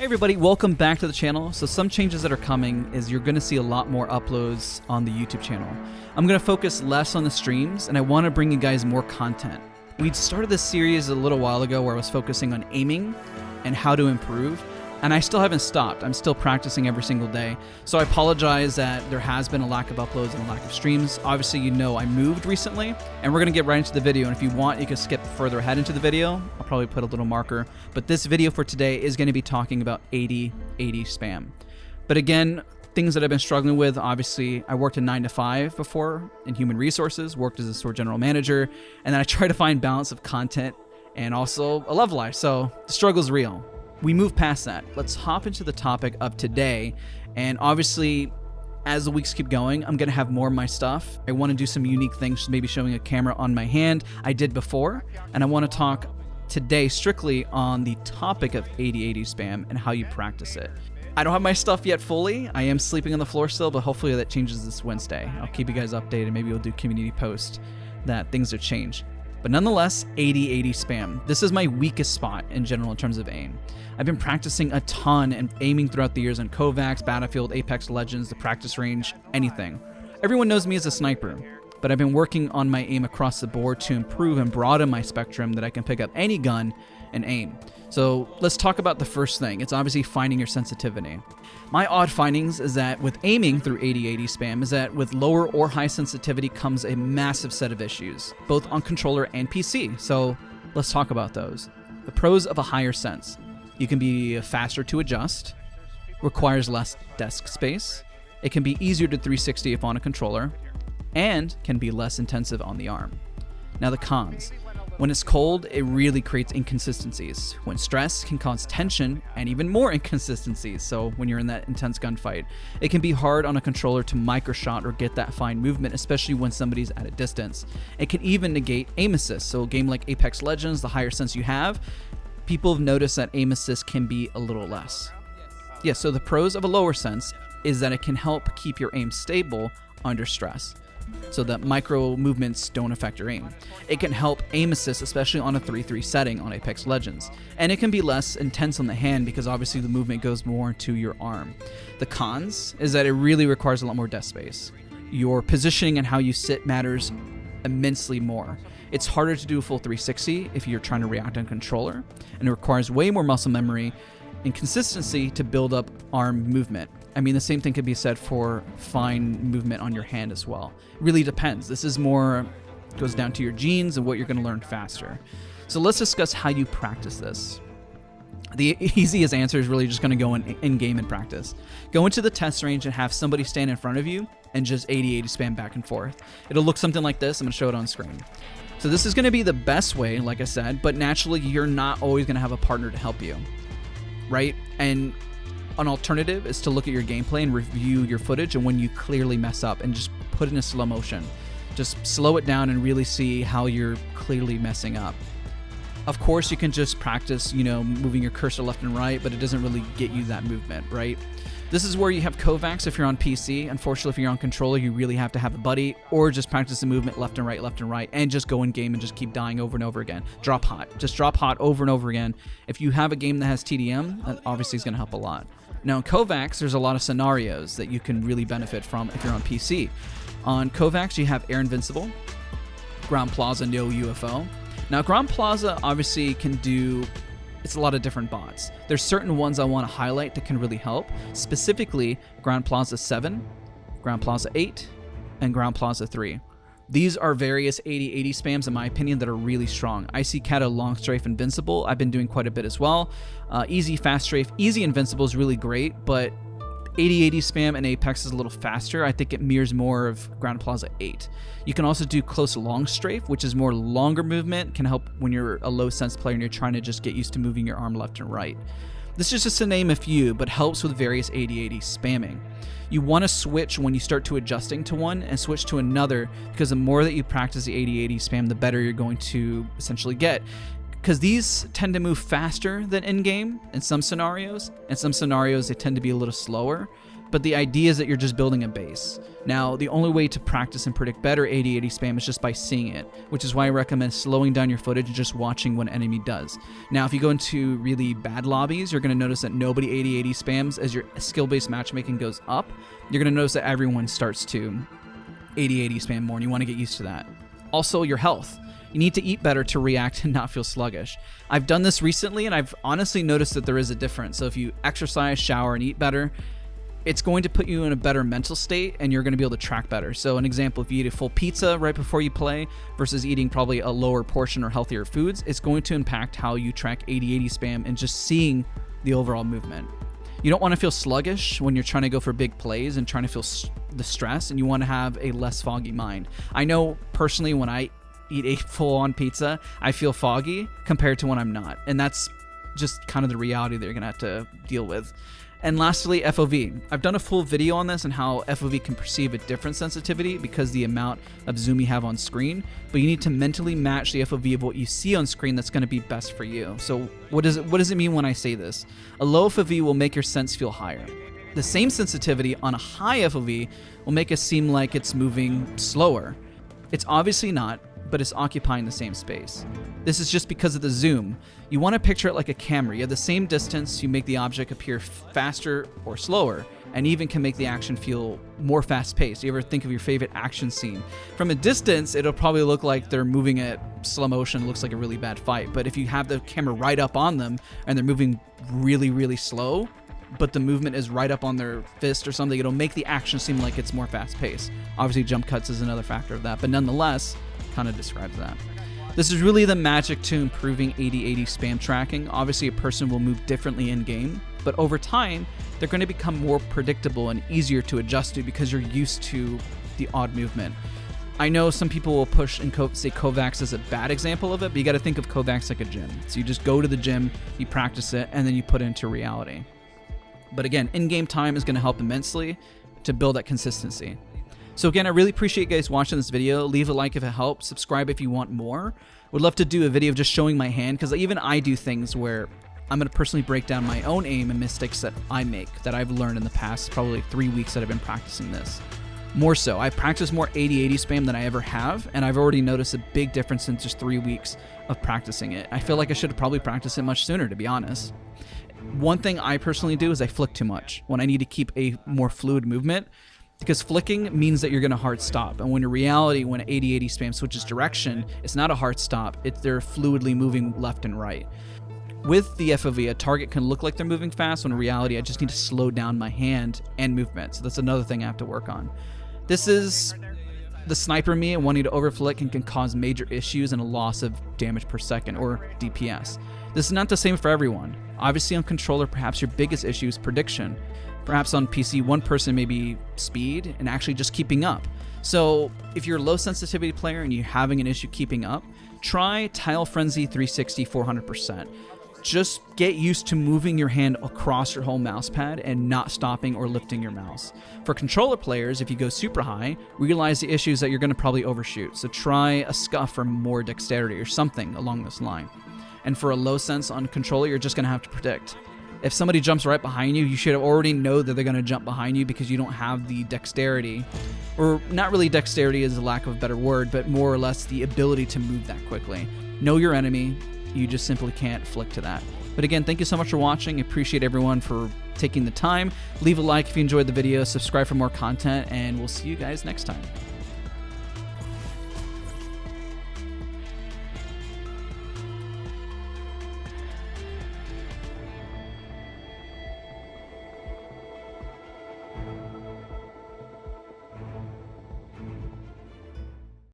Hey everybody, welcome back to the channel. So some changes that are coming is you're going to see a lot more uploads on the YouTube channel. I'm going to focus less on the streams and I want to bring you guys more content. We started this series a little while ago where I was focusing on aiming and how to improve, and I still haven't stopped. I'm still practicing every single day. So I apologize that there has been a lack of uploads and a lack of streams. Obviously, you know I moved recently, and we're going to get right into the video. And if you want, you can skip further ahead into the video. I'll probably put a little marker. But this video for today is going to be talking about 80-80 spam. But again, things that I've been struggling with, obviously, I worked a 9 to 5 before in human resources, worked as a store general manager, and then I try to find balance of content and also a love life. So the struggle's real. We move past that. Let's hop into the topic of today. And obviously, as the weeks keep going, I'm going to have more of my stuff. I want to do some unique things, maybe showing a camera on my hand. I did before. And I want to talk today strictly on the topic of 80-80 spam and how you practice it. I don't have my stuff yet fully. I am sleeping on the floor still, but hopefully that changes this Wednesday. I'll keep you guys updated. Maybe we'll do community post that things have changed. But nonetheless, 80-80 spam. This is my weakest spot in general in terms of aim. I've been practicing a ton and aiming throughout the years on Kovacs, Battlefield, Apex Legends, the practice range, anything. Everyone knows me as a sniper, but I've been working on my aim across the board to improve and broaden my spectrum that I can pick up any gun and aim. So let's talk about the first thing. It's obviously finding your sensitivity. My odd findings is that with aiming through 80-80 spam is that with lower or high sensitivity comes a massive set of issues, both on controller and PC. So let's talk about those. The pros of a higher sense. You can be faster to adjust, requires less desk space, it can be easier to 360 if on a controller, and can be less intensive on the arm. Now the cons. When it's cold, it really creates inconsistencies. When stressed, can cause tension and even more inconsistencies. So when you're in that intense gunfight, it can be hard on a controller to microshot or get that fine movement, especially when somebody's at a distance. It can even negate aim assist. So a game like Apex Legends, the higher sense you have, people have noticed that aim assist can be a little less. Yeah, so the pros of a lower sense is that it can help keep your aim stable under stress, so that micro movements don't affect your aim. It can help aim assist, especially on a 3-3 setting on Apex Legends. And it can be less intense on the hand because obviously the movement goes more to your arm. The cons is that it really requires a lot more desk space. Your positioning and how you sit matters immensely more. It's harder to do a full 360 if you're trying to react on controller, and it requires way more muscle memory and consistency to build up arm movement. I mean, the same thing could be said for fine movement on your hand as well. It really depends. This is more, goes down to your genes and what you're going to learn faster. So let's discuss how you practice this. The easiest answer is really just going to go in game and practice. Go into the test range and have somebody stand in front of you and just 80-80 spam back and forth. It'll look something like this. I'm going to show it on screen. So this is going to be the best way, like I said, but naturally you're not always going to have a partner to help you, right? And an alternative is to look at your gameplay and review your footage, and when you clearly mess up and just put it in slow motion. Just slow it down and really see how you're clearly messing up. Of course, you can just practice, moving your cursor left and right, but it doesn't really get you that movement, right? This is where you have kovaaks if you're on PC. Unfortunately, if you're on controller, you really have to have a buddy, or just practice the movement left and right, and just go in game and just keep dying over and over again. Drop hot. Just drop hot over and over again. If you have a game that has TDM, that obviously is going to help a lot. Now, in kovaaks, there's a lot of scenarios that you can really benefit from if you're on PC. On kovaaks, you have Air Invincible, Ground Plaza, no UFO. Now, Ground Plaza obviously can do, it's a lot of different bots. There's certain ones I want to highlight that can really help, specifically Ground Plaza 7, Ground Plaza 8, and Ground Plaza 3. These are various 80-80 spams, in my opinion, that are really strong. Icy Kata, Long Strafe, Invincible, I've been doing quite a bit as well. Easy Fast Strafe, Easy Invincible is really great, but 80-80 spam and Apex is a little faster. I think it mirrors more of Ground Plaza 8. You can also do Close Long Strafe, which is more longer movement, can help when you're a low sense player and you're trying to just get used to moving your arm left and right. This is just to name a few, but helps with various 80-80 spamming. You want to switch when you start to adjusting to one and switch to another, because the more that you practice the 80-80 spam, the better you're going to essentially get. Because these tend to move faster than in-game in some scenarios. In some scenarios, they tend to be a little slower. but the idea is that you're just building a base. Now, the only way to practice and predict better 80-80 spam is just by seeing it, which is why I recommend slowing down your footage and just watching what an enemy does. Now, if you go into really bad lobbies, you're going to notice that nobody 80-80 spams. As your skill-based matchmaking goes up, you're going to notice that everyone starts to 80-80 spam more, and you want to get used to that. Also, your health. You need to eat better to react and not feel sluggish. I've done this recently, and I've honestly noticed that there is a difference. So if you exercise, shower, and eat better, it's going to put you in a better mental state, and you're going to be able to track better. So an example, if you eat a full pizza right before you play versus eating probably a lower portion or healthier foods, it's going to impact how you track 80-80 spam and just seeing the overall movement. You don't want to feel sluggish when you're trying to go for big plays and trying to feel the stress, and you want to have a less foggy mind. I know personally when I eat a full-on pizza, I feel foggy compared to when I'm not, and that's just kind of the reality that you're going to have to deal with. And lastly, FOV. I've done a full video on this and how FOV can perceive a different sensitivity because the amount of zoom you have on screen, but you need to mentally match the FOV of what you see on screen that's going to be best for you. So what does it mean when I say this? A low FOV will make your sense feel higher. The same sensitivity on a high FOV will make it seem like it's moving slower. It's obviously not, but it's occupying the same space. This is just because of the zoom. You want to picture it like a camera. You have the same distance, you make the object appear faster or slower, and even can make the action feel more fast-paced. You ever think of your favorite action scene? From a distance, it'll probably look like they're moving at slow motion, looks like a really bad fight, but if you have the camera right up on them and they're moving really, really slow, but the movement is right up on their fist or something, it'll make the action seem like it's more fast-paced. Obviously, jump cuts is another factor of that, but nonetheless, kind of describes that. This is really the magic to improving 80-80 spam tracking. Obviously, a person will move differently in-game, but over time, they're going to become more predictable and easier to adjust to because you're used to the odd movement. I know some people will push and say kovaaks is a bad example of it, but you got to think of kovaaks like a gym. So you just go to the gym, you practice it, and then you put it into reality. But again, in-game time is going to help immensely to build that consistency. So again, I really appreciate you guys watching this video. Leave a like if it helps. Subscribe if you want more. Would love to do a video of just showing my hand, because even I do things where I'm going to personally break down my own aim and mistakes that I make that I've learned in the past probably 3 weeks that I've been practicing this. More so, I practice more 80-80 spam than I ever have, and I've already noticed a big difference in just 3 weeks of practicing it. I feel like I should have probably practiced it much sooner, to be honest. One thing I personally do is I flick too much when I need to keep a more fluid movement, because flicking means that you're going to hard stop. And when in reality, when 80-80 spam switches direction, it's not a hard stop. They're fluidly moving left and right. With the FOV, a target can look like they're moving fast, when in reality, I just need to slow down my hand and movement. So that's another thing I have to work on. This is the sniper me and wanting to overflick and can cause major issues and a loss of damage per second, or DPS. This is not the same for everyone. Obviously on controller, perhaps your biggest issue is prediction. Perhaps on PC, one person may be speed and actually just keeping up. So if you're a low sensitivity player and you're having an issue keeping up, try Tile Frenzy 360 400%. Just get used to moving your hand across your whole mouse pad and not stopping or lifting your mouse. For controller players, if you go super high, realize the issue is that you're going to probably overshoot. So try a scuff for more dexterity or something along this line. And for a low sense on controller, you're just going to have to predict. If somebody jumps right behind you, you should already know that they're going to jump behind you because you don't have the dexterity, or not really dexterity is a lack of a better word, but more or less the ability to move that quickly. Know your enemy, you just simply can't flick to that. But again, thank you so much for watching. Appreciate everyone for taking the time. Leave a like if you enjoyed the video, subscribe for more content, and we'll see you guys next time.